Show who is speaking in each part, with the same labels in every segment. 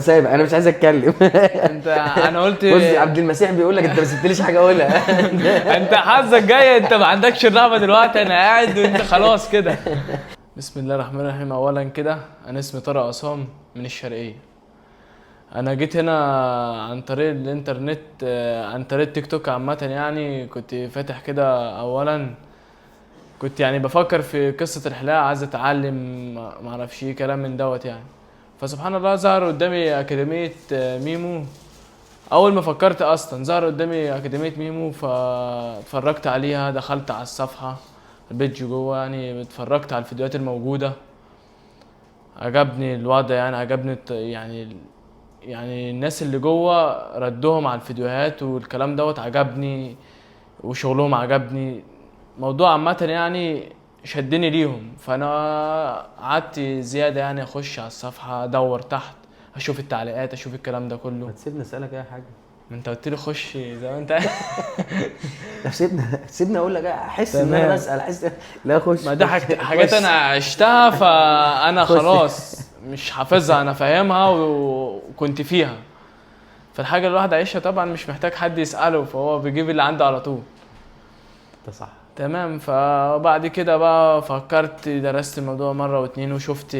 Speaker 1: سايب، انا مش عايز اتكلم.
Speaker 2: انا قلت
Speaker 1: بص عبد المسيح بيقول لك انت ما سبتليش حاجه اقولها.
Speaker 2: انت حظك جاي، انت ما عندكش الرغبه دلوقتي، انا قاعد وانت خلاص كده. بسم الله الرحمن الرحيم. اولا كده انا اسمي طارق عصام من الشرقيه. انا جيت هنا عن طريق الانترنت، عن طريق تيك توك عامه. يعني كنت فاتح كده، اولا كنت يعني بفكر في قصه الحلاقه، عايز اتعلم، معرفش ايه كلام من دوت يعني. فسبحان الله ظهر قدامي اكاديميه ميمو. اول ما فكرت اصلا ظهر قدامي اكاديميه ميمو، فاتفرجت عليها، دخلت على الصفحه البيج جوه، يعني اتفرجت على الفيديوهات الموجوده. عجبني الوضع، يعني عجبني يعني الناس اللي جوه ردهم على الفيديوهات والكلام دوت عجبني، وشغلهم عجبني. موضوع عامه يعني شدني ليهم. فانا قعدت زياده يعني اخش على الصفحه، ادور تحت، اشوف التعليقات، اشوف الكلام ده كله.
Speaker 1: ما تسيبني اسالك اي حاجه.
Speaker 2: ما انت قلت لي خش زي ما انت.
Speaker 1: طب سيبني اقول لك، احس ان
Speaker 2: تمام.
Speaker 1: انا بسال، احس لا خش.
Speaker 2: ما ده حاجات انا عشتها، فانا
Speaker 1: خش.
Speaker 2: خلاص مش حافظها، انا فاهمها وكنت فيها. فالحاجه اللي الواحد عايشها طبعا مش محتاج حد يساله، فهو بيجيب اللي عنده على طول.
Speaker 1: ده صح.
Speaker 2: تمام. فبعد كده بقى فكرت، درست الموضوع مره واتنين، وشفت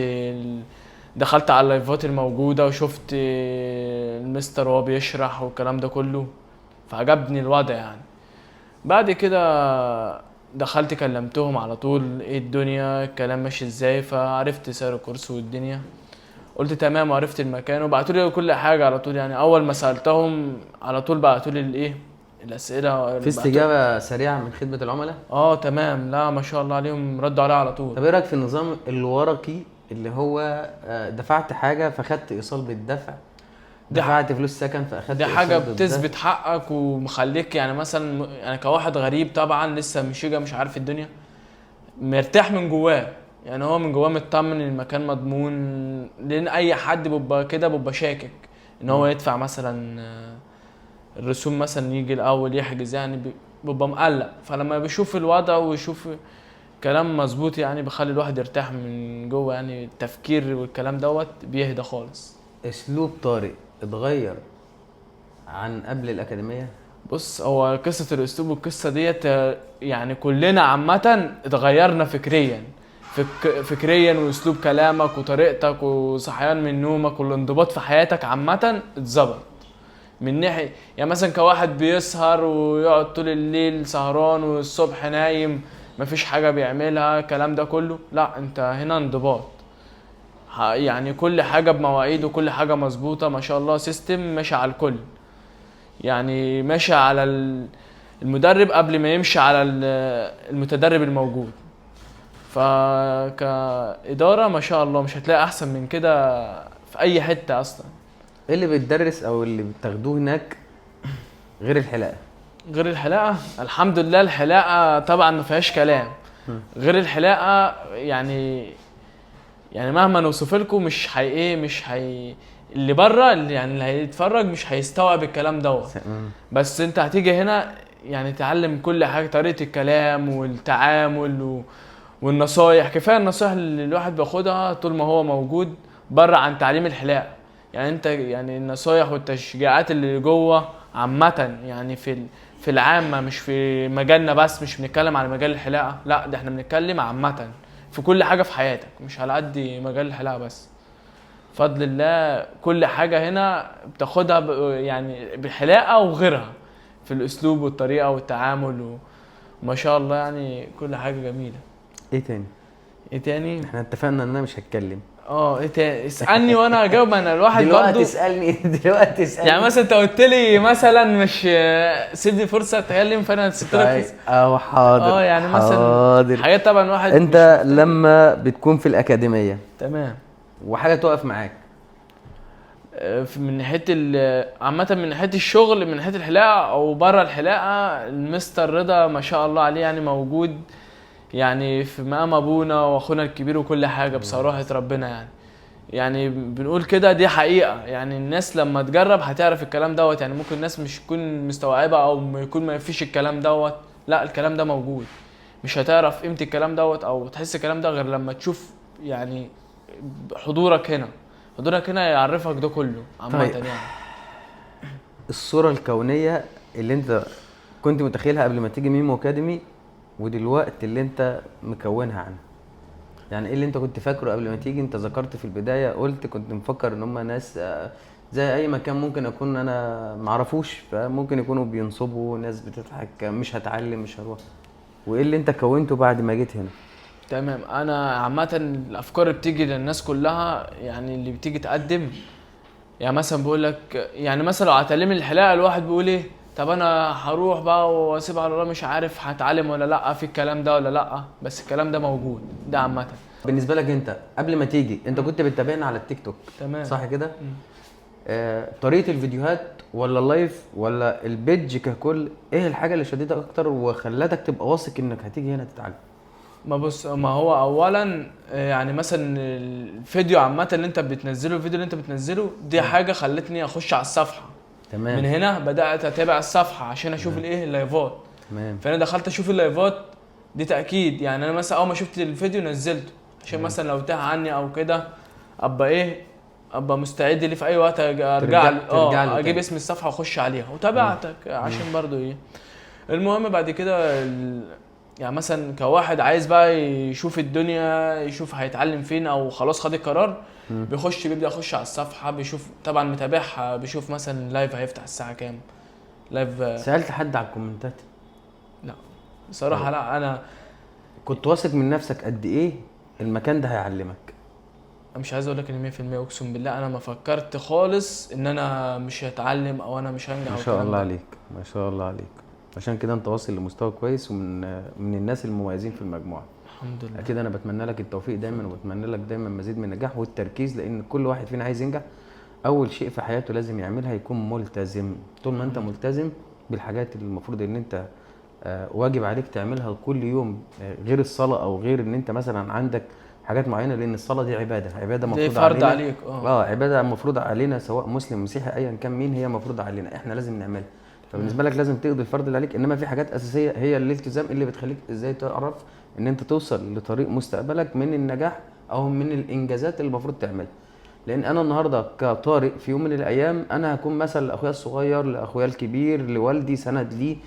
Speaker 2: دخلت على اللايفات الموجوده، وشفت المستر وهو بيشرح والكلام ده كله، فعجبني الوضع يعني. بعد كده دخلت كلمتهم على طول، ايه الدنيا، الكلام ماشي ازاي، فعرفت سعر الكورس والدنيا. قلت تمام، وعرفت المكان، وبعتوا لي كل حاجه على طول. يعني اول ما سالتهم على طول بعتوا لي الايه، الاسئله.
Speaker 1: في استجابه سريعه من خدمه العملاء.
Speaker 2: تمام. لا ما شاء الله عليهم، ردوا عليها على طول.
Speaker 1: طب ايه رايك في النظام الورقي اللي هو دفعت حاجه فاخدت ايصال بالدفع، دفعت فلوس سكن فاخدت
Speaker 2: دي
Speaker 1: ايصال
Speaker 2: حاجه
Speaker 1: بالدفع؟
Speaker 2: بتثبت حقك ومخليك يعني مثلا، يعني كواحد غريب طبعا لسه مش عارف الدنيا، مرتاح من جواه. يعني هو من جواه مطمن ان المكان مضمون. لان اي حد بيبقى كده بيبقى شاكك ان هو يدفع مثلا الرسوم، مثلا يجي الاول يحجز، يعني بيبقى مقلق. فلما بيشوف الوضع ويشوف كلام مظبوط، يعني بيخلي الواحد يرتاح من جوه. يعني التفكير والكلام دوت بيهدى خالص.
Speaker 1: اسلوب طارق اتغير عن قبل الاكاديميه؟
Speaker 2: بص، هو قصة الاسلوب والقصة ديت يعني كلنا عامة اتغيرنا فكريا. فكريا، واسلوب كلامك وطريقتك وصحيان من نومك والانضباط في حياتك عامة اتظبط. من ناحية يعني مثلا كواحد بيسهر ويقعد طول الليل سهران والصبح نايم، مفيش حاجة بيعملها الكلام ده كله، لا انت هنا انضباط. يعني كل حاجة بمواعيد، وكل حاجة مظبوطة ما شاء الله، سيستم ماشي على الكل. يعني ماشي على المدرب قبل ما يمشي على المتدرب الموجود. فكإدارة ما شاء الله مش هتلاقي أحسن من كده في أي حتة أصلا.
Speaker 1: ايه اللي بيتدرس او اللي بتاخدوه هناك غير الحلاقه؟
Speaker 2: غير الحلاقة، الحمد لله الحلاقة طبعا ما فيهاش كلام. غير الحلاقة يعني مهما نوصف لكم مش هي اللي بره، اللي هيتفرج مش هيستوعب الكلام دوت. بس انت هتيجي هنا يعني تعلم كل حاجه، طريقه الكلام والتعامل والنصايح. كفايه النصايح اللي الواحد بياخدها طول ما هو موجود بره عن تعليم الحلاقه. يعني انت يعني النصايح والتشجيعات اللي جوه عامه، يعني في العامه، مش في مجالنا بس، مش بنتكلم على مجال الحلاقه، لا ده احنا بنتكلم عامه في كل حاجه في حياتك، مش على قد مجال الحلاقه بس. بفضل الله كل حاجه هنا بتاخدها يعني بالحلاقه وغيرها، في الاسلوب والطريقه والتعامل وما شاء الله يعني كل حاجه جميله.
Speaker 1: ايه تاني؟
Speaker 2: ايه تاني؟
Speaker 1: احنا اتفقنا ان انا مش هتكلم.
Speaker 2: ايه تاني؟ اسالني وانا هجاوب. انا الواحد
Speaker 1: دلوقتي
Speaker 2: برضو
Speaker 1: اسالني. دلوقتي اسالني.
Speaker 2: يعني مثلا انت قلت لي مثلا مش سيبني فرصه اتكلم، فانا سبت لك
Speaker 1: طيب
Speaker 2: فرصه.
Speaker 1: حاضر.
Speaker 2: يعني مثلا
Speaker 1: حاضر.
Speaker 2: حاجات طبعا واحد
Speaker 1: انت لما بتكون في الاكاديميه
Speaker 2: تمام.
Speaker 1: وحاجه تقف معاك،
Speaker 2: من ناحيه عامه، من ناحيه الشغل، من ناحيه الحلاقه او بره الحلاقه، المستر رضا ما شاء الله عليه يعني موجود، يعني في مقام ابونا واخونا الكبير وكل حاجه بصراحه ربنا. يعني بنقول كده، دي حقيقه. يعني الناس لما تجرب هتعرف الكلام دوت. يعني ممكن الناس مش تكون مستوعبه، او ما فيش الكلام دوت، لا الكلام ده موجود. مش هتعرف قيمه الكلام دوت او تحس الكلام ده غير لما تشوف يعني حضورك هنا. حضورك هنا يعرفك ده كله عامه
Speaker 1: طيب.
Speaker 2: يعني.
Speaker 1: الصورة الكونية اللي انت كنت متخيلها قبل ما تيجي ميمو اكاديمي، ودلوقتي اللي انت مكونها عنها، يعني ايه اللي انت كنت فاكره قبل ما تيجي؟ انت ذكرت في البداية قلت كنت مفكر ان هم ناس زي اي مكان ممكن اكون انا معرفوش، فممكن يكونوا بينصبوا ناس بتضحك، مش هتعلم مش هروح. وايه اللي انت كونته بعد ما جيت هنا؟
Speaker 2: تمام. انا عامه الافكار اللي بتيجي للناس كلها، يعني اللي بتيجي تقدم، يعني مثلا بقول لك، يعني مثلا لو على تعليم الحلاقه الواحد بيقول ايه، طب انا هروح بقى واسيبها على الله، مش عارف هتعلم ولا لا في الكلام ده ولا لا، بس الكلام ده موجود ده عامه.
Speaker 1: بالنسبة لك انت قبل ما تيجي انت كنت بتتابعنا على التيك توك،
Speaker 2: تمام.
Speaker 1: صح كده؟ طريقة الفيديوهات ولا اللايف ولا البيج ككل، ايه الحاجة اللي شدتك اكتر وخلتك تبقى واثق انك هتيجي هنا تتعلم؟
Speaker 2: ما بص، ما هو اولا يعني مثلا الفيديو عامه اللي انت بتنزله، الفيديو اللي انت بتنزله دي حاجه خلتني اخش على الصفحه.
Speaker 1: تمام.
Speaker 2: من هنا بدات اتابع الصفحه عشان اشوف الايه اللايفات.
Speaker 1: تمام.
Speaker 2: فانا دخلت اشوف اللايفات دي تاكيد. يعني انا مثلا اول ما شفت الفيديو نزلته عشان مثلا لو تاه عني او كده ابقى ايه، ابقى مستعد ليه في اي وقت ارجع
Speaker 1: ترجع له
Speaker 2: اجيب
Speaker 1: تاني.
Speaker 2: اسم الصفحه واخش عليها وتابعتك عشان برضو ايه. المهم بعد كده يعني مثلا كواحد عايز بقى يشوف الدنيا، يشوف هيتعلم فين او خلاص خد القرار، بيبدا يخش على الصفحه، بيشوف طبعا متابعها، بيشوف مثلا لايف هيفتح الساعه كام، لايف.
Speaker 1: سألت حد على الكومنتات؟
Speaker 2: لا بصراحه لا. انا
Speaker 1: كنت واثق من نفسك قد ايه المكان ده هيعلمك؟
Speaker 2: مش عايز اقول لك ان 100% اقسم بالله انا ما فكرت خالص ان انا مش هتعلم او انا مش هنجح.
Speaker 1: ما شاء الله عليك، ما شاء الله عليك. عشان كده انت واصل لمستوى كويس ومن الناس المميزين في المجموعه.
Speaker 2: الحمد لله.
Speaker 1: اكيد انا بتمنى لك التوفيق دايما، وبتمنى لك دايما مزيد من النجاح والتركيز، لان كل واحد فينا عايز ينجح اول شيء في حياته لازم يعملها يكون ملتزم. طول ما انت ملتزم بالحاجات اللي المفروض ان انت واجب عليك تعملها كل يوم، غير الصلاه او غير ان انت مثلا عندك حاجات معينه، لان الصلاه دي عباده
Speaker 2: دي
Speaker 1: مفروضه
Speaker 2: فرض
Speaker 1: علينا.
Speaker 2: عليك.
Speaker 1: عباده مفروضه علينا سواء مسلم مسيحي ايا كان مين، هي مفروضه علينا احنا لازم نعملها. فبالنسبه لك لازم تقضي الفرض اللي عليك، انما في حاجات اساسيه هي الالتزام اللي بتخليك ازاي تعرف ان انت توصل لطريق مستقبلك من النجاح او من الانجازات اللي المفروض تعملها. لان انا النهارده كطارق في يوم من الايام انا هكون مثل لاخويا الصغير، لاخويا الكبير، لوالدي سند ليه،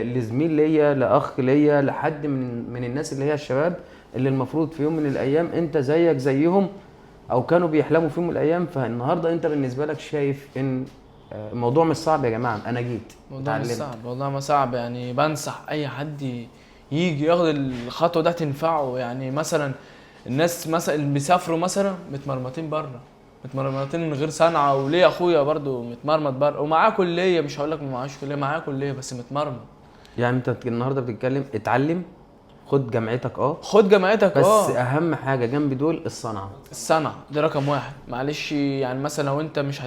Speaker 1: لزميل ليا، لاخ ليا، لحد من الناس اللي هي الشباب اللي المفروض في يوم من الايام انت زيك زيهم او كانوا بيحلموا في يوم من الايام. فالنهارده انت بالنسبه لك شايف ان الموضوع مش صعب يا جماعه، انا جيت
Speaker 2: الموضوع مش صعب والله، ما صعب. يعني بنصح اي حد يجي ياخد الخطوه ده تنفعه. يعني مثلا الناس مثلا اللي بيسافروا مثلا متمرمطين بره، متمرمطين من غير صنعه. وليه اخويا برضو متمرمط بره ومعاه كليه، مش هقول لك ما معاش كليه، معاه كليه بس متمرمط.
Speaker 1: يعني انت النهارده بتتكلم اتعلم، خد جامعتك
Speaker 2: خد جامعتك
Speaker 1: بس اهم حاجه جنب دول الصنعه.
Speaker 2: الصنعه دي رقم واحد. معلش يعني مثلا لو انت مش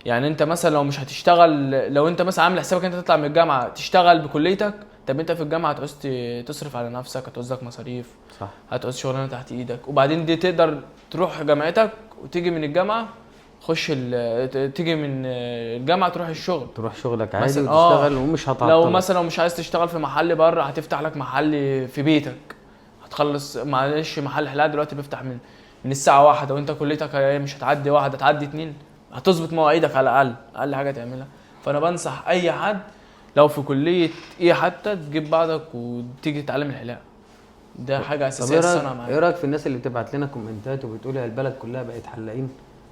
Speaker 2: يعني انت مثلا لو مش هتشتغل، لو انت مثلا عامل حسابك انت تطلع من الجامعه تشتغل بكليتك، طب انت في الجامعه هتعوز تصرف على نفسك، هتعوز لك مصاريف،
Speaker 1: صح،
Speaker 2: هتعوز شغلانه تحت ايدك. وبعدين دي تقدر تروح جامعتك وتيجي من الجامعه تيجي من الجامعه تروح الشغل،
Speaker 1: تروح شغلك عادي
Speaker 2: مثلا
Speaker 1: وتشتغل ومش هتعطل.
Speaker 2: لو مثلا مش عايز تشتغل في محل بره، هتفتح لك محل في بيتك، هتخلص. معلش محل حلاقه دلوقتي بيفتح من الساعه 1 وانت كليتك مش هتعدي 1، هتعدي 2، هتظبط مواعيدك على اقل حاجه تعملها. فانا بنصح اي حد لو في كليه ايه حتى تجيب بعضك وتيجي تتعلم الحلاقه، ده حاجه اساسيه السنه معاك.
Speaker 1: ايه رايك في الناس اللي بتبعت لنا كومنتات وبتقول البلد كلها بقت حلاقين،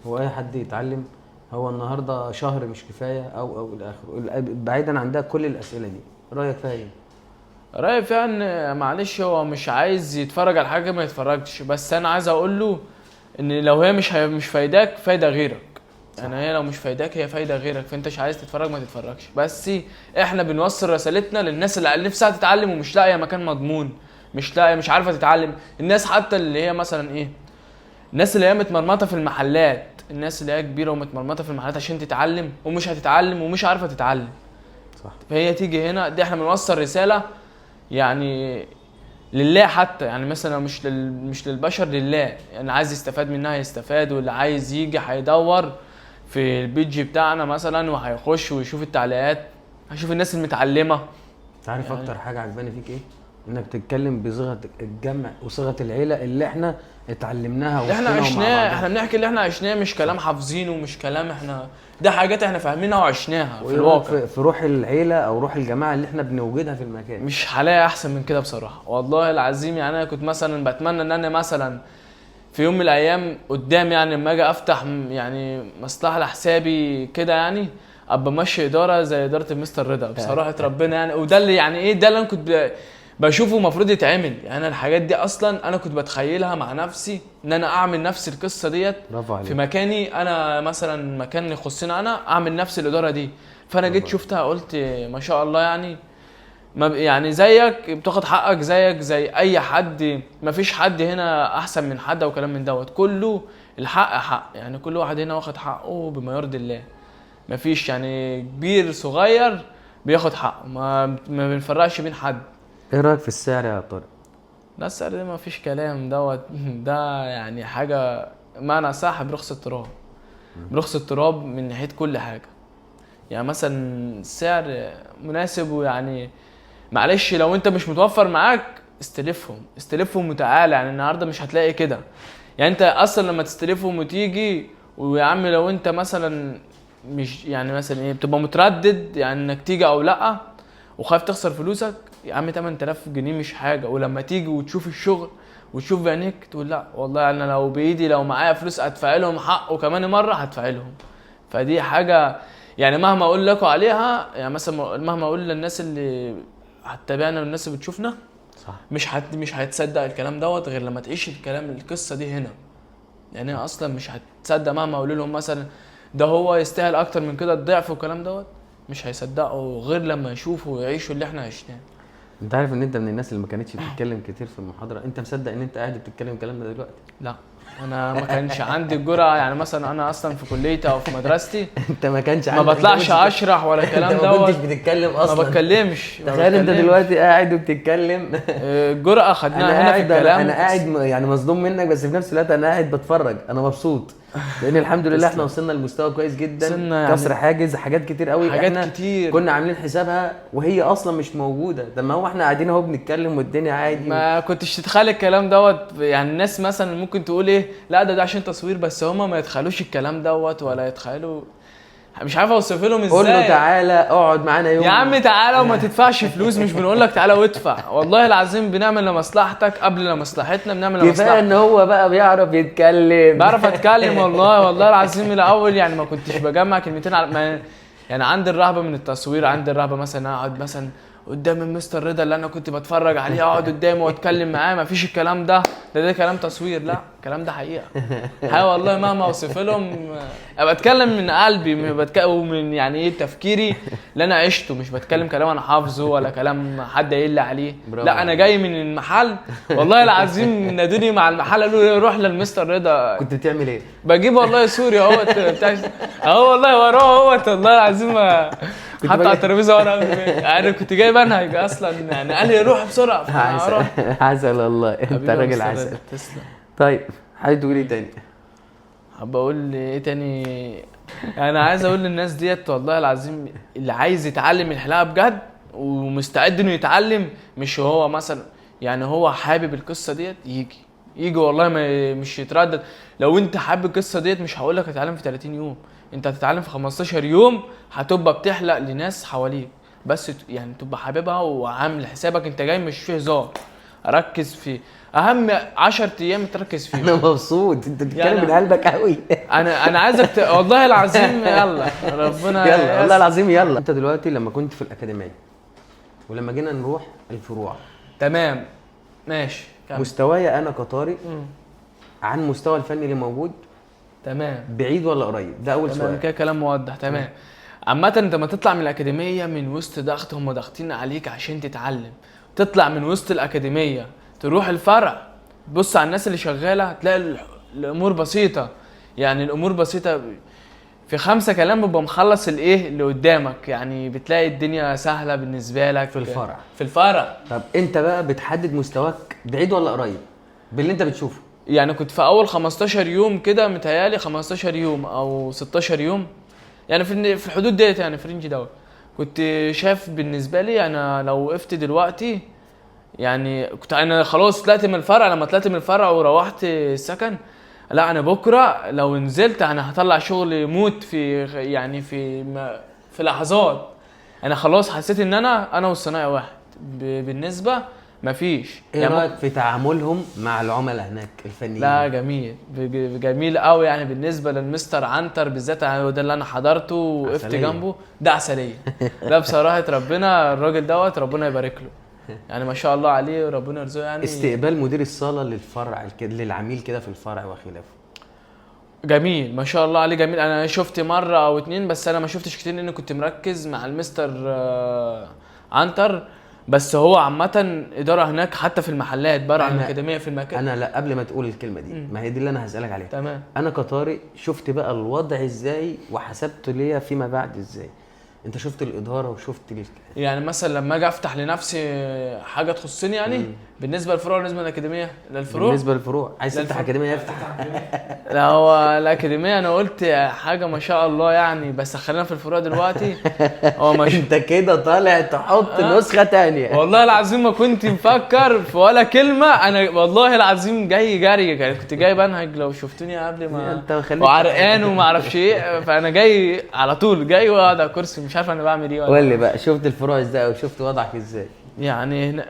Speaker 1: هو اي حد يتعلم، هو النهارده شهر مش كفايه او الى اخره، بعيدا عن ده كل الاسئله دي رايك فيها ايه؟
Speaker 2: رايي فيها ان معلش هو مش عايز يتفرج على حاجه ما يتفرجش، بس انا عايز اقول له ان لو هي مش فايداك فايده غيرك. يعني هي لو مش فايداك هي فايده غيرك، فانت مش عايز تتفرج ما تتفرجش. بس احنا بنوصل رسالتنا للناس اللي نفسها تتعلم ومش لاقيه مكان مضمون، مش لاقيه، مش عارفه تتعلم. الناس حتى اللي هي مثلا ايه، الناس اللي هي متمرمطه في المحلات، الناس اللي هي كبيره ومتمرمطه في المحلات عشان تتعلم ومش هتتعلم ومش عارفه تتعلم.
Speaker 1: صح.
Speaker 2: فهي تيجي هنا، دي احنا بنوصل رساله يعني لله حتى. يعني مثلا مش للبشر، لله. يعني عايز يستفاد منها يستفاد، واللي عايز يجي هيدور في البيج بتاعنا مثلا وهيخش ويشوف التعليقات، هيشوف الناس المتعلمه.
Speaker 1: عارف
Speaker 2: يعني
Speaker 1: اكتر حاجه عجباني فيك ايه؟ انك تتكلم بصيغه الجمع وصيغه العيله اللي احنا اتعلمناها
Speaker 2: اللي احنا
Speaker 1: وعشناها ومع
Speaker 2: عشناه،
Speaker 1: بعضنا.
Speaker 2: احنا بنحكي اللي احنا عشناه، مش كلام حافظينه، مش كلام احنا، ده حاجات احنا فاهمينها وعشناها في
Speaker 1: وإيه رأيك
Speaker 2: الواقع.
Speaker 1: في روح العيله او روح الجماعه اللي احنا بنوجدها في المكان؟
Speaker 2: مش هلاقي احسن من كده بصراحه والله العظيم. يعني انا كنت مثلا بتمنى ان انا مثلا في يوم من الايام قدام، يعني لما اجي افتح يعني مصلحه لحسابي كده، يعني ابقى ماشي اداره زي اداره المستر رضا بصراحه ربنا يعني. وده اللي يعني ايه، ده اللي انا كنت بشوفه المفروض يتعمل. يعني انا الحاجات دي اصلا انا كنت بتخيلها مع نفسي ان انا اعمل نفس القصه ديت
Speaker 1: برافو عليك.
Speaker 2: في مكاني انا، مثلا مكان يخصني انا، اعمل نفس الاداره دي. فانا جيت شفتها قلت ما شاء الله يعني، ما يعني زيك بتاخد حقك زيك زي اي حد، ما فيش حد هنا احسن من حد وكلام من دوت، كله الحق حق. يعني كل واحد هنا واخد حقه بما يرضي الله، ما فيش يعني كبير صغير بياخد حقه، ما بنفرقش بين حد.
Speaker 1: ايه رايك في السعر يا طارق؟
Speaker 2: لا السعر ده ما فيش كلام دوت ده يعني حاجه معنى صح برخص التراب، برخص التراب من ناحيه كل حاجه. يعني مثلا السعر مناسب، ويعني معلش لو انت مش متوفر معاك استلفهم وتعالى. يعني النهارده مش هتلاقي كده. يعني انت اصلا لما تستلفهم وتيجي، ويا عم لو انت مثلا مش يعني مثلا ايه بتبقى متردد يعني انك تيجي او لا، وخايف تخسر فلوسك، يا عم 8000 جنيه مش حاجه. ولما تيجي وتشوف الشغل وتشوف بعينيك تقول لا والله انا لو بايدي لو معايا فلوس ادفع لهم حق وكمان مره هدفع لهم. فدي حاجه يعني مهما اقول لكم عليها، يعني مثلا مهما اقول للناس اللي هتتابعنا والناس اللي بتشوفنا،
Speaker 1: صح.
Speaker 2: مش هيتصدق الكلام دوت غير لما تعيش الكلام القصه دي هنا. يعني هي اصلا مش هتصدق مهما اقول لهم مثلا ده هو يستاهل اكتر من كده الضعف والكلام دوت، مش هيصدقوا غير لما يشوفوا ويعيشوا اللي احنا عشناه.
Speaker 1: انت عارف ان انت من الناس اللي ما كانتش بتتكلم كتير في المحاضره؟ انت مصدق ان انت قاعد بتتكلم الكلام ده دلوقتي؟
Speaker 2: لا انا ما كانش عندي الجرأه. يعني مثلا انا اصلا في كليتي او في مدرستي
Speaker 1: انت ما كانش
Speaker 2: ما
Speaker 1: عندك،
Speaker 2: بطلعش اشرح ولا الكلام
Speaker 1: انت ما كنتش
Speaker 2: دوت،
Speaker 1: بتتكلم
Speaker 2: ما
Speaker 1: اصلا.
Speaker 2: بتكلمش.
Speaker 1: تخيل انت دلوقتي قاعد وبتتكلم.
Speaker 2: الجرأة خدناها هنا في الكلام.
Speaker 1: انا قاعد يعني مصدوم منك، بس في نفس الوقت انا قاعد بتفرج، انا مبسوط لان الحمد لله احنا وصلنا لمستوى كويس جدا.
Speaker 2: وصلنا يعني
Speaker 1: كسر حاجز حاجات كتير قوي،
Speaker 2: حاجات
Speaker 1: احنا
Speaker 2: كتير
Speaker 1: كنا عاملين حسابها وهي اصلا مش موجوده. ده ما هو احنا قاعدين اهو بنتكلم والدنيا عادي.
Speaker 2: ما كنتش تتخيل الكلام دوت. يعني الناس مثلا ممكن تقول ايه، لا ده عشان تصوير بس، هما ما يتخيلوش الكلام دوت ولا يتخيلوا. مش عارف اوصف لهم ازاي.
Speaker 1: قول له تعالى اقعد معانا يوم
Speaker 2: يا عم تعالى وما تدفعش فلوس، مش بنقول لك تعالى وادفع، والله العظيم بنعمل لمصلحتك قبل لمصلحتنا، بنعمل
Speaker 1: كفايه
Speaker 2: لمصلحتك.
Speaker 1: ان هو بقى بيعرف يتكلم.
Speaker 2: بعرف اتكلم والله العظيم. الاول يعني ما كنتش بجمع كلمتين على يعني عندي الرهبه من التصوير، عندي الرهبه مثلا اقعد مثلا قدام المستر رضا اللي انا كنت بتفرج عليه، اقعد قدامه واتكلم معاه. ما فيش الكلام ده كلام تصوير. لا الكلام ده حقيقه حقيقه والله. مهما اوصف لهم ابقى اتكلم من قلبي، ومن يعني ايه تفكيري اللي انا عشته، مش بتكلم كلام انا حافظه ولا كلام حد قايل لي عليه. لا انا جاي من المحل والله العظيم، نادوني مع المحل قالوا لي روح للمستر رضا.
Speaker 1: كنت بتعمل ايه؟
Speaker 2: بجيب والله سوري اهوت بتاع اهو والله وراه اهوت والله العظيم حتى على الترابيزه ورا. انا كنت جاي منهج اصلا، يعني قال لي روح بسرعه.
Speaker 1: عسل والله، انت راجل عسل.
Speaker 2: تسلم.
Speaker 1: طيب حابب تقول ايه تاني؟
Speaker 2: بقول ايه تاني؟ انا عايز اقول للناس ديت والله العظيم، اللي عايز يتعلم الحلاقه بجد ومستعد انه يتعلم، مش هو مثلا يعني هو حابب القصه ديت، يجي والله مش يتردد. لو انت حابب القصه ديت مش هقول لك هتتعلم في 30 يوم، انت هتتعلم في 15 يوم. هتبقى بتحلق لناس حواليك بس يعني تبقى حاببها وعامل حسابك انت جاي مش فيه هزار. ركز في اهم 10 ايام تركز فيهم.
Speaker 1: انا مبسوط، انت بتتكلم
Speaker 2: يعني
Speaker 1: من قلبك قوي.
Speaker 2: انا عايزك والله العظيم يلا ربنا
Speaker 1: يلا والله العظيم يلا. انت دلوقتي لما كنت في الاكاديميه ولما جينا نروح الفروع،
Speaker 2: تمام ماشي كمل.
Speaker 1: مستواي انا كطارق عن مستوى الفني اللي موجود
Speaker 2: تمام
Speaker 1: بعيد ولا قريب؟ ده اول
Speaker 2: تمام
Speaker 1: سؤال.
Speaker 2: كده كلام موضح. تمام. عامة انت ما تطلع من الاكاديمية من وسط ضغط هم ضاغطين عليك عشان تتعلم، تطلع من وسط الاكاديمية تروح الفرع، بص على الناس اللي شغالة هتلاقي الامور بسيطة. يعني الامور بسيطة في 5 كلام ببقى مخلص الايه اللي قدامك. يعني بتلاقي الدنيا سهلة بالنسبة لك
Speaker 1: في الفرع.
Speaker 2: في الفرع.
Speaker 1: طب انت بقى بتحدد مستواك بعيد ولا قريب باللي انت بتشوفه؟
Speaker 2: يعني كنت في اول 15 يوم كده متهيالي 15 يوم او 16 يوم، يعني في الحدود ديت، يعني في الرينج دوت. كنت شايف بالنسبه لي انا لو وقفت دلوقتي يعني كنت انا خلاص طلعت من الفرع. لما طلعت من الفرع وروحت السكن، لا انا بكره لو نزلت انا هطلع شغل يموت في يعني في لحظات. انا خلاص حسيت ان انا والصنايعي واحد بالنسبه مفيش.
Speaker 1: ايه
Speaker 2: يعني
Speaker 1: رايك في تعاملهم مع العملاء هناك الفنيين؟
Speaker 2: لا جميل، جميل قوي يعني. بالنسبه للمستر عنتر بالذات، يعني ده اللي انا حضرته وقفت
Speaker 1: عسلية.
Speaker 2: جنبه، ده عسليه. لا بصراحه ربنا الراجل دوت ربنا يبارك له، يعني ما شاء الله عليه وربنا يرزقه يعني.
Speaker 1: استقبال مدير الصاله للفرع للعميل كده في الفرع وخلافه
Speaker 2: جميل ما شاء الله عليه، جميل. انا شفت مره او اتنين بس، انا ما شفتش كتير لان كنت مركز مع المستر عنتر. بس هو عامه اداره هناك حتى في المحلات بره عن الاكاديميه في المكان.
Speaker 1: انا لا، قبل ما تقول الكلمه دي ما هي دي اللي انا هسالك عليها.
Speaker 2: تمام.
Speaker 1: انا كطارق شفت بقى الوضع ازاي وحسبته ليا فيما بعد ازاي. انت شفت الاداره وشفت
Speaker 2: يعني مثلا لما اجي افتح لنفسي حاجه تخصني يعني بالنسبه للفروع، بالنسبه للاكاديميه للفروع،
Speaker 1: بالنسبه للفروع عايز تفتح اكاديميه افتح.
Speaker 2: لا هو الاكاديميه انا قلت حاجه ما شاء الله يعني، بس خلينا في الفروع دلوقتي. هو مش
Speaker 1: انت كده طالع تحط نسخه تانية.
Speaker 2: والله العظيم ما كنت مفكر في ولا كلمه. انا والله العظيم جاي جري يعني، كنت جاي بنهج لو شفتني قبل ما وعرقان وما اعرفش ايه. فانا جاي على طول جاي واقعد على الكرسي مش عارف انا بعمل ايه.
Speaker 1: قول لي بقى شفت الفروع ازاي وشفت وضعك ازاي؟
Speaker 2: يعني هنا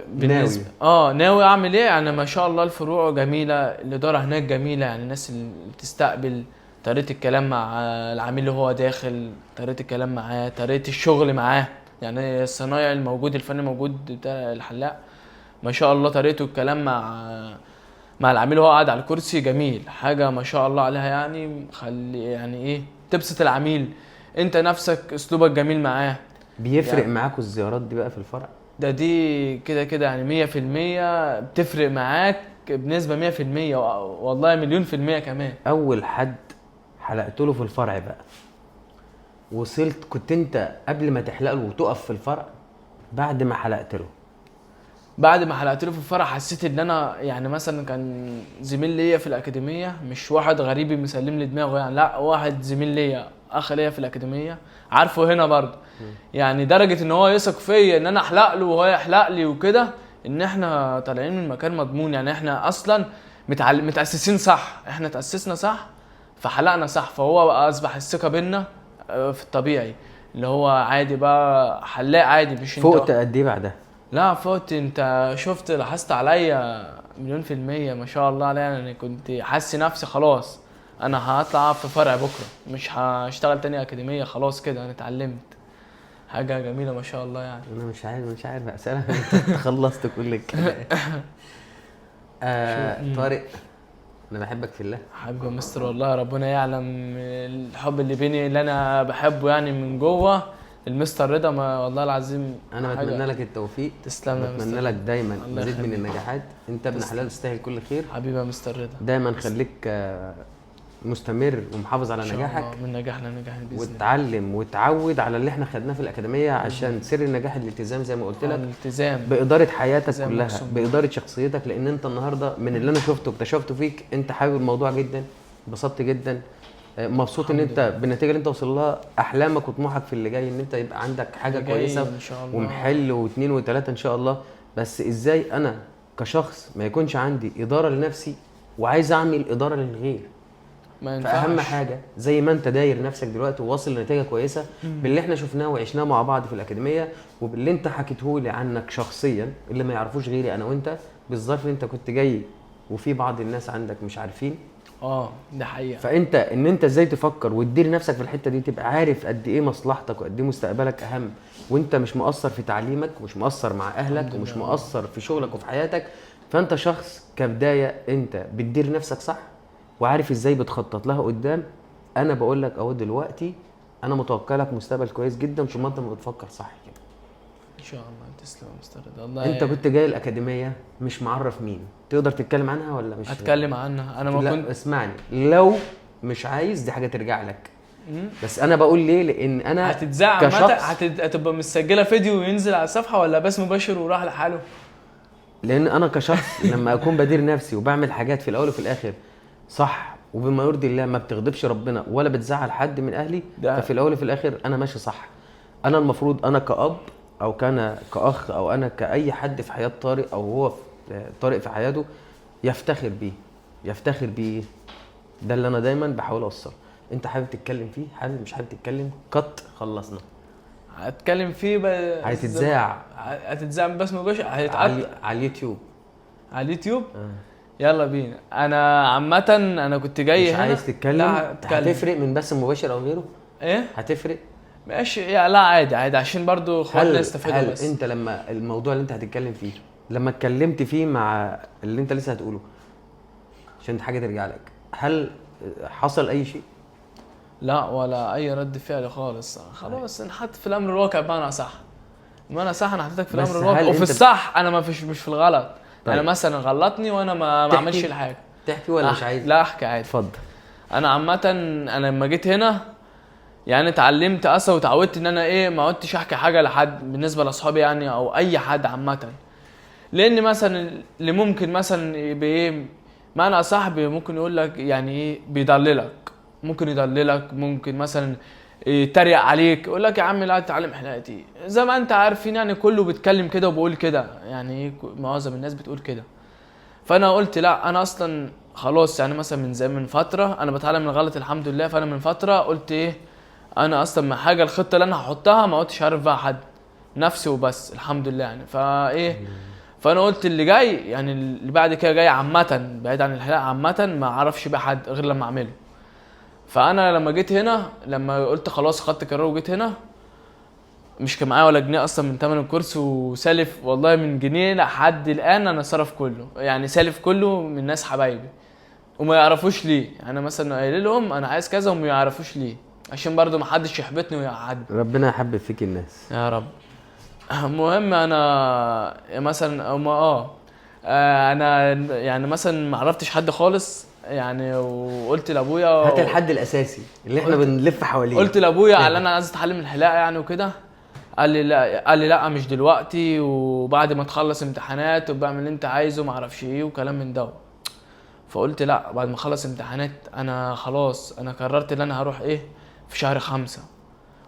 Speaker 2: بالنسبه ناوي اعمل ايه يعني. ما شاء الله الفروع جميله، الاداره هناك جميله، يعني الناس اللي بتستقبل، طريقه الكلام مع العميل اللي هو داخل، طريقه الكلام معاه، طريقه الشغل معاه. يعني الصنايعي الموجود، الفني الموجود بتاع الحلاق، ما شاء الله طريقته الكلام مع العميل وهو قاعد على الكرسي جميل، حاجه ما شاء الله عليها يعني. خلي يعني ايه تبسط العميل، انت نفسك اسلوبك جميل معاه.
Speaker 1: بيفرق
Speaker 2: يعني
Speaker 1: معاكوا الزيارات دي بقى في الفرع؟
Speaker 2: دي كده كده يعني 100% بتفرق معاك بنسبة 100%، والله 1,000,000% كمان.
Speaker 1: أول حد حلقت له في الفرع بقى وصلت، كنت أنت قبل ما تحلق له وتقف في الفرع بعد ما حلقت له؟
Speaker 2: بعد ما حلقت له في الفرع حسيت ان انا يعني مثلا كان زميل ليا في الاكاديميه، مش واحد غريب مسلم لي دماغه يعني، لا واحد زميل ليا اخ ليا في الاكاديميه عارفه هنا برضه. يعني درجه ان هو يثق فيا ان انا احلق له وهو يحلق لي وكده، ان احنا طالعين من مكان مضمون. يعني احنا اصلا متاسسين صح، احنا تاسسنا صح فحلقنا صح، فهو بقى اصبح الثقه بينا في الطبيعي اللي هو عادي بقى حلاق عادي. مش انت
Speaker 1: فوقت قد ايه بعدها؟
Speaker 2: لا فوت، انت شفت لاحظت عليا 1,000,000% ما شاء الله عليا. انا كنت حاسس نفسي خلاص انا هطلع في فرع بكره، مش هشتغل تاني اكاديميه، خلاص كده انا اتعلمت حاجه جميله ما شاء الله يعني.
Speaker 1: انا مش عارف اسالها. انت خلصت كل الكلام. طارق انا بحبك في الله.
Speaker 2: حبيبي يا مستر، والله ربنا يعلم الحب اللي بيني اللي انا بحبه يعني من جوه المستر رضا. ما والله العظيم
Speaker 1: انا بتمنى لك التوفيق.
Speaker 2: تسلم يا مستر،
Speaker 1: بتمنى لك دايما مزيد من النجاحات. انت ابن حلال تستاهل كل خير.
Speaker 2: حبيبي يا مستر رضا،
Speaker 1: دايما خليك مستمر ومحافظ على نجاحك،
Speaker 2: من نجاح لنجاح باذن الله.
Speaker 1: وتتعلم وتعود على اللي احنا خدناه في الاكاديميه، عشان سر النجاح الالتزام زي ما قلت لك.
Speaker 2: الالتزام
Speaker 1: باداره حياتك كلها،
Speaker 2: مقصود.
Speaker 1: باداره شخصيتك، لان انت النهارده من اللي انا شفته واكتشفته فيك انت حابب الموضوع جدا، انبسطت جدا، مبسوط ان انت بالنتيجه اللي انت وصل لها. احلامك وطموحك في اللي جاي ان انت يبقى عندك حاجه كويسه
Speaker 2: ان شاء الله،
Speaker 1: ومحل واثنين وثلاثه ان شاء الله. بس ازاي انا كشخص ما يكونش عندي اداره لنفسي وعايز اعمل اداره للغير؟
Speaker 2: ما ينفعش.
Speaker 1: فاهم حاجه زي ما انت داير نفسك دلوقتي وواصل لنتيجه كويسه باللي احنا شفناه وعشناه مع بعض في الاكاديميه، وباللي انت حكيته لي عنك شخصيا اللي ما يعرفوش غيري انا وانت، بالظرف اللي انت كنت جاي وفي بعض الناس عندك مش عارفين.
Speaker 2: ده حقيقه.
Speaker 1: فانت ان انت ازاي تفكر وتدير نفسك في الحته دي، تبقى عارف قد ايه مصلحتك وقد ايه مستقبلك اهم، وانت مش مقصر في تعليمك ومش مقصر مع اهلك ومش مقصر في شغلك وفي حياتك. فانت شخص كبدايه انت بتدير نفسك صح وعارف ازاي بتخطط لها قدام. انا بقول لك اهو دلوقتي انا متوقع لك مستقبل كويس جدا طول ما انت بتفكر صح كده.
Speaker 2: ان شاء الله. تسلم يا مستر رضا. الله
Speaker 1: انت كنت جاي الاكاديميه مش معرف مين، تقدر تتكلم عنها ولا مش؟
Speaker 2: هتكلم عنها. انا ما
Speaker 1: لا
Speaker 2: كنت
Speaker 1: اسمعني، لو مش عايز دي حاجه ترجع لك، بس انا بقول ليه، لان انا
Speaker 2: هتتذاع هتبقى مسجله فيديو وينزل على الصفحه ولا بس مباشر وراح لحاله؟
Speaker 1: لان انا كشخص لما اكون بدير نفسي وبعمل حاجات في الاول وفي الاخر صح وبما يرضي الله، ما بتغضبش ربنا ولا بتزعل حد من اهلي، ففي الاول وفي الاخر انا ماشي صح. انا المفروض انا كأب او كان كاخ او انا كاي حد في حياه طارق او هو طارق في حياته يفتخر بيه. ده اللي انا دايما بحاول اوصله. انت حابب تتكلم فيه، حابب مش حابب تتكلم، خلصنا.
Speaker 2: هتكلم فيه هتتذاع بس مباشر،
Speaker 1: على اليوتيوب.
Speaker 2: على اليوتيوب. يلا بينا. انا عامه انا كنت جاي
Speaker 1: مش
Speaker 2: هنا.
Speaker 1: عايز تتكلم؟
Speaker 2: لا
Speaker 1: هتفرق من بس مباشر او غيره؟
Speaker 2: ايه
Speaker 1: هتفرق؟
Speaker 2: ماشي. لا عادي عشان برضو اخواتنا يستفادوا. بس
Speaker 1: انت لما الموضوع اللي انت هتتكلم فيه لما اتكلمت فيه مع اللي انت لسه هتقوله عشان حاجه ترجع لك، هل حصل اي شيء؟
Speaker 2: لا ولا اي رد فعل خالص. خلاص نحط في الامر الواقع بمعنى صح. انا حطيتك في الامر الواقع وفي الصح. انا ما فيش مش في الغلط. طيب. انا مثلا غلطني وانا ما اعملش الحاجه.
Speaker 1: تحكي ولا مش عايز؟
Speaker 2: لا احكي عادي.
Speaker 1: اتفضل.
Speaker 2: انا عامه انا لما جيت هنا يعني اتعلمت اصلا وتعودت ان انا ما عدتش احكي حاجه لحد بالنسبه لاصحابي يعني او اي حد عامه. لان مثلا اللي ممكن مثلا معنى صاحبي ممكن يقول لك يعني بيضللك، ممكن مثلا يتريق عليك، يقول لك يا عم لا تتعلم حلقتي. زي ما انت عارفين يعني كله بيتكلم كده وبيقول كده، يعني معظم الناس بتقول كده. فانا قلت لا، انا اصلا خلاص يعني مثلا من فتره انا بتعلم من الغلط الحمد لله. فانا من فتره قلت انا اصلا ما حاجه الخطه اللي انا هحطها ما قلتش عارف بقى حد، نفسي وبس الحمد لله يعني. فانا قلت اللي جاي يعني اللي بعد كده جاي عامه بعيد عن الحلقه عامه ما اعرفش بقى حد غير لما اعمله. فانا لما جيت هنا لما قلت خلاص خدت قرار وجيت هنا مش كان معايا ولا جنيه اصلا من ثمن الكورس، وسالف والله من جنيه لحد الان انا صرف كله، يعني سالف كله من ناس حبايبي وما يعرفوش ليه. يعني مثلا قايل لهم انا عايز كذا وما يعرفوش ليه عشان برضو ما حدش يحبطني ويقعدني.
Speaker 1: ربنا يحبب فيك الناس
Speaker 2: يا رب. المهم انا مثلا انا يعني مثلا ما عرفتش حد خالص يعني، وقلت لابويا
Speaker 1: هات الحد الاساسي اللي احنا بنلف حواليه.
Speaker 2: قلت لابويا على انا عايز اتعلم الحلاقه يعني وكده. قال لي لا مش دلوقتي، وبعد ما تخلص امتحانات وبعمل اللي انت عايزه ما اعرفش ايه وكلام من ده. فقلت لا بعد ما اخلص امتحانات انا خلاص انا قررت ان انا هروح في شهر 5.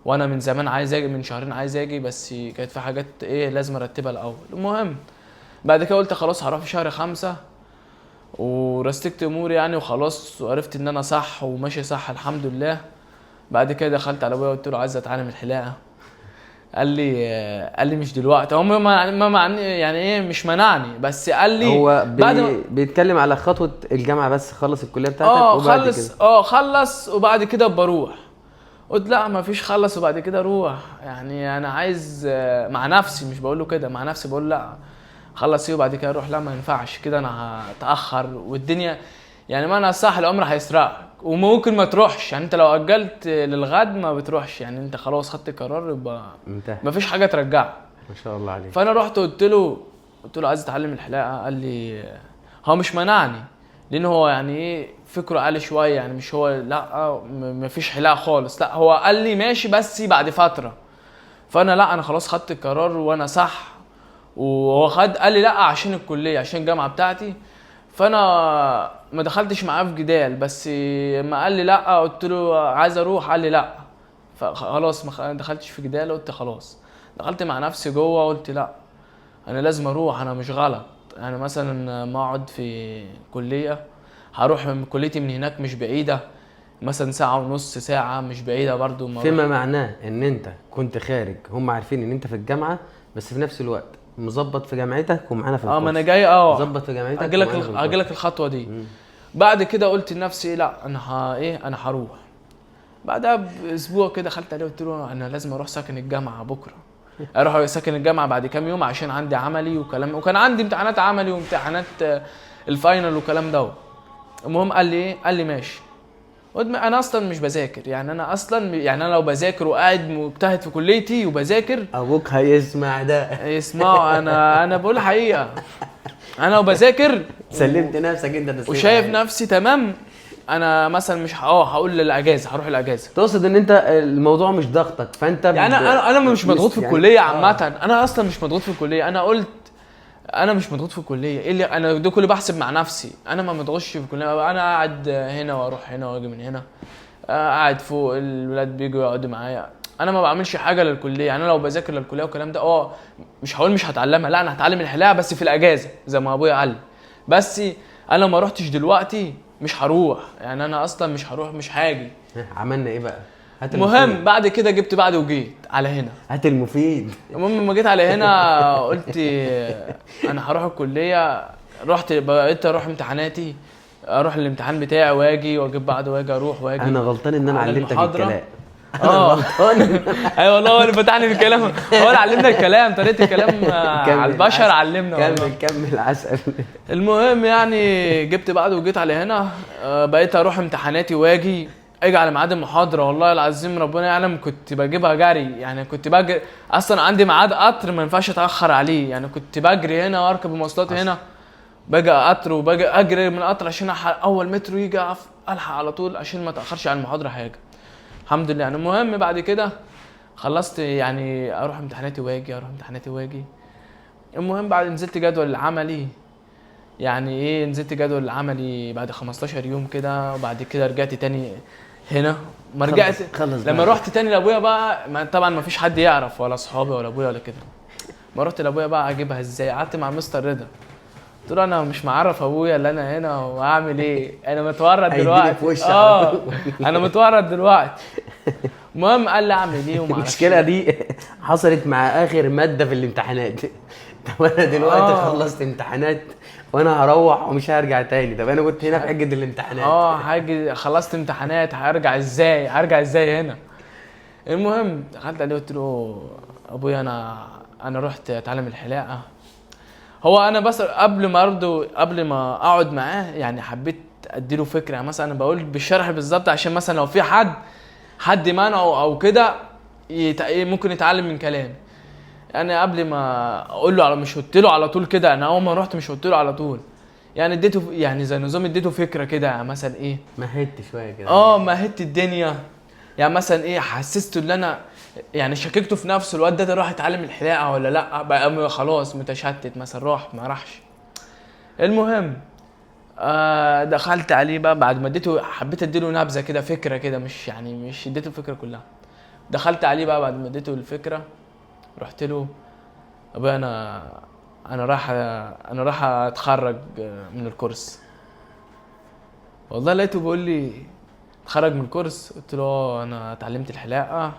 Speaker 2: وانا من زمان عايز اجي، من شهرين عايز اجي، بس كانت في حاجات لازم ارتبها الاول. المهم بعد كده قلت خلاص هروح في شهر 5 ورستكت اموري يعني وخلاص، وعرفت ان انا صح وماشي صح الحمد لله. بعد كده دخلت على ابويا قلت له عايز اتعلم الحلاقه. قال لي مش دلوقتي. هو ما معني يعني مش منعني، بس قال لي
Speaker 1: هو بيتكلم على خطوه الجامعه بس، خلص الكليه بتاعتك وبعد
Speaker 2: كده خلص وبعد كده بروح. قلت لا ما فيش خلص وبعد كده اروح، يعني انا عايز مع نفسي، مش بقول له كده مع نفسي بقول لا خلص وبعد كده اروح. لا ما ينفعش كده، انا هتاخر والدنيا يعني ما انا صح العمر هيسرقك وممكن ما تروحش. يعني انت لو اجلت للغد ما بتروحش، يعني انت خلاص خدت قرار يبقى ما فيش حاجه ترجعك.
Speaker 1: ما شاء الله عليك.
Speaker 2: فانا رحت قلت له عايز اتعلم الحلاقه. قال لي هو مش منعني لان هو يعني فكره عالي شويه، يعني مش هو لا ما فيش حلاقه خالص، لا هو قال لي ماشي بس بعد فتره. فانا لا انا خلاص خدت القرار وانا صح، وهو قال لي لا عشان الكليه عشان الجامعه بتاعتي. فانا ما دخلتش معاه في جدال، بس ما قال لي لا قلت له عايز اروح قال لي لا، فخلاص ما دخلتش في جدال. قلت خلاص دخلت مع نفسي جوه قلت لا انا لازم اروح، انا مش غلط. يعني مثلا ما اقعد في كليه، هروح من كليتي من هناك مش بعيده، مثلا ساعه ونص ساعه مش بعيده برضو.
Speaker 1: فيما معناه ان انت كنت خارج هم عارفين ان انت في الجامعه، بس في نفس الوقت مظبط في جامعتك ومعانا في الكورس.
Speaker 2: ما انا جاي
Speaker 1: مظبط في جامعتك.
Speaker 2: اجلك الخطوه دي. بعد كده قلت لنفسي لا انا انا هروح. بعدها باسبوع كده دخلت عليه قلت له انا لازم اروح سكن الجامعه بكره، اروح سكن الجامعه بعد كام يوم عشان عندي عملي وكلام، وكان عندي امتحانات عملي وامتحانات الفاينل وكلام ده. المهم قال لي ماشي. انا اصلا مش بذاكر، يعني انا اصلا يعني انا لو بذاكر وقاعد مجتهد في كليتي وبذاكر
Speaker 1: ابوك هيسمع ده.
Speaker 2: يسمعوا. انا بقول حقيقه، انا لو بذاكر
Speaker 1: سلمت نفسك انت
Speaker 2: وشايف نفسي تمام، انا مثلا مش هقول للاجازه هروح الاجازه.
Speaker 1: تقصد ان انت الموضوع مش ضغطك فانت
Speaker 2: يعني انا مش مضغوط في الكليه عامه. انا اصلا مش مضغوط في الكليه. انا قلت انا مش مضغوط في الكليه، ايه اللي انا ده كله بحسب مع نفسي. انا ما مضغوطش في الكليه، انا قاعد هنا واروح هنا واجي من هنا، قاعد فوق الولاد بيجوا يقعدوا معايا، انا ما بعملش حاجه للكليه. يعني انا لو بذاكر للكليه والكلام ده مش هقول مش هتعلمها، لا انا هتعلم الحلاقه بس في الاجازه زي ما ابويا قال لي. بس انا لو ما رحتش دلوقتي مش هروح، يعني انا اصلا مش هروح، مش هاجي.
Speaker 1: عملنا ايه بقى؟ هات
Speaker 2: المهم بعد كده جبت بعد وجيت على هنا.
Speaker 1: هات المفيد.
Speaker 2: المهم لما جيت على هنا قلت انا هروح الكليه. رحت بقيت اروح امتحاناتي، اروح الامتحان بتاعي واجي واجيب بعد واجي اروح واجي.
Speaker 1: انا غلطان ان انا علمتك الكلام.
Speaker 2: غلطان. ايوه والله هو اللي فتحني في الكلام، هو اللي علمنا الكلام، طريقه الكلام على البشر علمنا والله.
Speaker 1: كمل عسل.
Speaker 2: المهم يعني جبت بعد وجيت على هنا، بقيت اروح امتحاناتي واجي اجي على ميعاد المحاضره. والله العظيم ربنا يعلم كنت بجيبها جري، يعني كنت بجري اصلا عندي ميعاد قطر ما ينفعش اتاخر عليه. يعني كنت بجري هنا واركب المواصلات هنا، باجي قطر وباجي اجري من القطر عشان اول مترو يجي الحق على طول عشان ما اتاخرش على المحاضره حاجه. الحمد لله. يعني المهم بعد كده خلصت، يعني اروح امتحاناتي واجي. المهم بعد نزلت جدول العملي، يعني ايه نزلت جدول العملي بعد 15 يوم كده. وبعد كده رجعت تاني هنا. ما رجعت لما رحت تاني لابويا بقى، طبعا ما فيش حد يعرف ولا اصحابي ولا ابويا ولا كده. ما رحت لابويا بقى اجيبها ازاي، قعدت مع مستر رضا قلت له انا مش معرف ابويا اللي انا هنا واعمل ايه، انا متورط دلوقتي. انا متورط دلوقتي. المهم قال لي اعمل ايه وما اعرفش.
Speaker 1: المشكله دي حصلت مع اخر ماده في الامتحانات. طب انا دلوقتي خلصت امتحانات وانا هروح ومش هرجع تاني. طب انا كنت هنا في حجه الامتحانات.
Speaker 2: هاجي خلصت امتحانات هرجع ازاي هنا. المهم دخلت عليه قلت له ابويا انا رحت اتعلم الحلاقه. هو انا بس قبل ما اقعد معاه يعني حبيت اديله فكره. يعني مثلا انا بقول بالشرح بالظبط عشان مثلا لو في حد منعه او كده ممكن يتعلم من كلامي. يعني قبل ما اقول له مش قلت له على طول كده، انا اول ما رحت مش قلت له على طول، يعني اديته يعني زي نظام اديته فكره كده. يعني مثلا ايه
Speaker 1: مهدت شويه كده.
Speaker 2: مهدت الدنيا. يعني مثلا ايه حسسته ان انا يعني شككته في نفسه، الواد ده راح يتعلم الحلاقه ولا لا، بقى خلاص متشتت مثلا راح ما راحش. المهم دخلت عليه بقى بعد ما اديته، حبيت اديله نبذه كده فكره كده، مش اديته الفكره كلها. دخلت عليه بقى بعد ما اديته الفكره، رحت له ابويا انا راح اتخرج من الكورس. والله لقيته بيقول لي اتخرج من الكورس. قلت له انا اتعلمت الحلاقه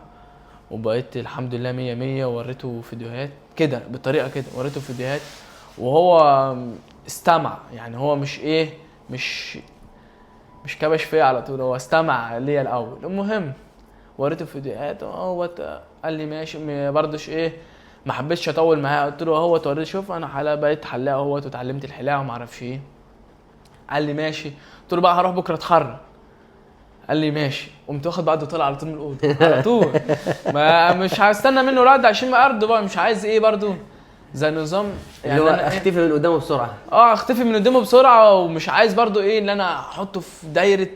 Speaker 2: وبقيت الحمد لله 100 ووريته فيديوهات كده بالطريقه كده، وريته فيديوهات وهو استمع. يعني هو مش كبش فيا على طول، هو استمع ليا الاول. المهم وريته فيديوهات قال لي ماشي برضش ما حبيتش اطول معاه. قلت له توري شوف انا بقيت حلاق واتعلمت الحلاقه وما اعرفش ايه. قال لي ماشي. قلت له بقى هروح بكره اتخرج. قال لي ماشي. قمت واخد بعض وطلع على طول من الاوضه على طول. ما مش هستنى منه رد عشان ما ارضه بقى، مش عايز برضو زي نظام
Speaker 1: يعني اللي هو اختفي من قدامه بسرعه.
Speaker 2: اختفي من قدامه بسرعه، ومش عايز برضو ان انا احطه في دايره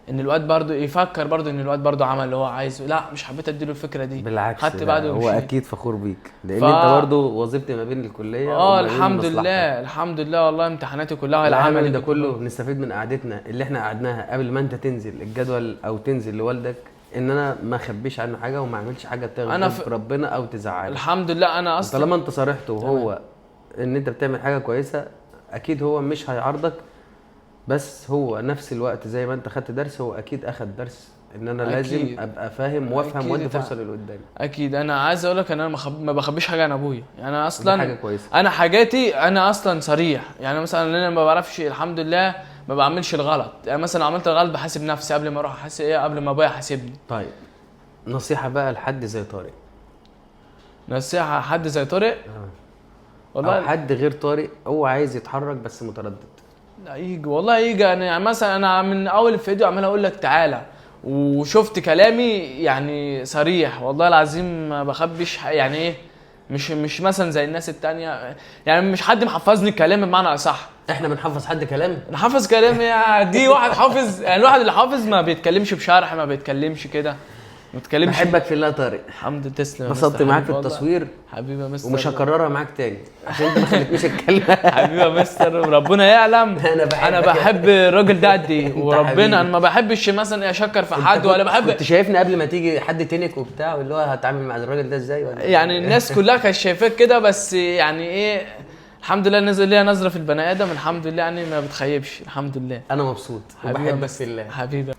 Speaker 2: ان الواد برضو يفكر برضو ان الواد برضو عمل اللي هو عايزه. لا مش حبيت اديله الفكره دي.
Speaker 1: بالعكس
Speaker 2: خدت بعده
Speaker 1: هو اكيد فخور بيك لان انت برضو وظيفتي ما بين الكليه
Speaker 2: الحمد لله والله امتحاناتي كلها
Speaker 1: العمل ده كله نستفيد من قعدتنا اللي احنا قعدناها قبل ما انت تنزل الجدول او تنزل لوالدك، ان انا ما اخبيش عنه حاجه وما اعملش حاجه تغضب ربنا او تزعله.
Speaker 2: الحمد لله انا اصلا
Speaker 1: طالما انت صارحته وهو ان انت بتعمل حاجه كويسه اكيد هو مش هيعارضك. بس هو نفس الوقت زي ما انت خدت درس هو اكيد اخد درس ان انا لازم أكيد. ابقى فاهم وافهم وادي فرصه للي قدامي.
Speaker 2: اكيد. انا عايز اقول لك ان انا ما بخبيش حاجه عن ابويا. يعني انا اصلا
Speaker 1: حاجه كويسه.
Speaker 2: انا حاجاتي انا اصلا صريح. يعني مثلا انا ما بعرفش الحمد لله ما بعملش الغلط. يعني مثلا لو عملت الغلط بحاسب نفسي قبل ما اروح احاسب قبل ما ابويا يحاسبني.
Speaker 1: طيب نصيحه بقى لحد زي طارق.
Speaker 2: نصيحه حد زي طارق والله
Speaker 1: أو حد غير طارق هو عايز يتحرك بس متردد.
Speaker 2: لا يجي والله يجي. انا يعني مثلا انا من اول الفيديو عمال اقول لك تعالى وشفت كلامي يعني صريح والله العظيم ما بخبيش. يعني مش مثلا زي الناس التانية. يعني مش حد محفظني الكلام بمعنى اصح.
Speaker 1: احنا بنحفظ حد كلام؟
Speaker 2: نحفظ كلام دي واحد حافظ. يعني الواحد اللي حافظ ما بيتكلمش بشرح، ما بيتكلمش كده. ما تكلمش.
Speaker 1: بحبك في الله يا طارق.
Speaker 2: الحمد لله. تسلم يا مستر
Speaker 1: انبسطت معاك في
Speaker 2: حبيبي والله.
Speaker 1: التصوير
Speaker 2: حبيبي يا مستر.
Speaker 1: ومش هكررها معاك تاني عشان انت ما خليتنيش اتكلم.
Speaker 2: حبيبي يا مستر، وربنا يعلم
Speaker 1: أنا
Speaker 2: انا
Speaker 1: بحبك.
Speaker 2: بحب الراجل ده قد ايه،
Speaker 1: حبيبي.
Speaker 2: وربنا انا ما بحبش مثلا اشكر في حد ولا بحب.
Speaker 1: كنت شايفني قبل ما تيجي حد تنك وبتاع، واللي هو هتعامل مع الراجل ده ازاي ولا
Speaker 2: يعني الناس كلها كانت شايفاك كده، بس يعني ايه، الحمد لله نزل ليها نظره في البني ادم، الحمد لله يعني ما بتخيبش، الحمد لله.
Speaker 1: انا مبسوط
Speaker 2: حبيبي يا
Speaker 1: وبحبك
Speaker 2: مستر.
Speaker 1: في الله.
Speaker 2: حبيبي.